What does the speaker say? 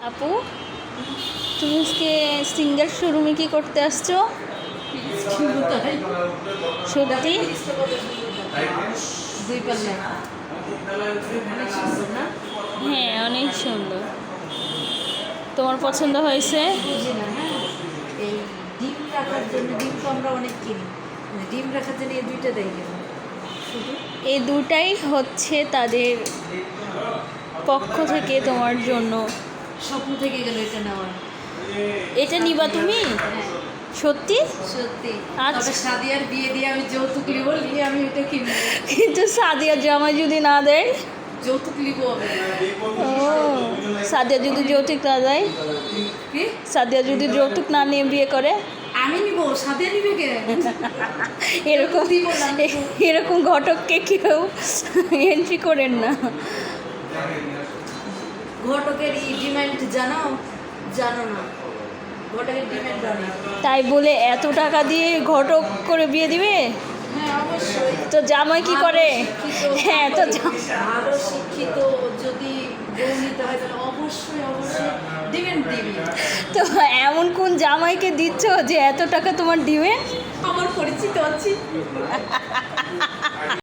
আপু, তুমি আজকে সিঙ্গেল শোরুমে কি করতে আসছো? সত্যি? হ্যাঁ, অনেক সুন্দর। তোমার পছন্দ হয়েছে? এই ডিম রাখার জন্য ডিম তো আমরা অনেক কিনি, ডিম রাখার জন্য এই দুইটা দেয় কেন শুধু? এই দুটাই হচ্ছে তাদের পক্ষ থেকে তোমার জন্য। স্বপ্ন থেকে গেল এটা নেওয়ার। এটা নিবা তুমি? হ্যাঁ সত্যি? সত্যি। আচ্ছা। তবে সাদিয়ার বিয়ে দিয়ে আমি যৌতুক নিব, নিয়ে আমি এটা কিনবো। কিন্তু সাদিয়া জামাই যদি না দেয়? যৌতুক নিব আমি। ও, সাদিয়া যদি যৌতুক না দেয়? কি? সাদিয়া যদি যৌতুক না নিয়ে বিয়ে করে? আমি নিব, সাদিয়া নিবে কে? এরকম দিব না। এরকম ঘটককে কেউ এন্ট্রি করেন না। ঘটকের ডিমান্ড জানো? জানো না? ঘটকের ডিমান্ড জানো? তাই বলে এত টাকা দিয়ে ঘটক করে বিয়ে দিবে? হ্যাঁ অবশ্যই। তো জামাই কি করে? হ্যাঁ, তো ভালো শিক্ষিত যদি বউ নিতে হয় তাহলে অবশ্যই অবশ্যই ডিমান্ড দিবি। তো এমন কোন জামাইকে দিচ্ছ যে এত টাকা তোমার দিবে? আমার পরিচিত আছে।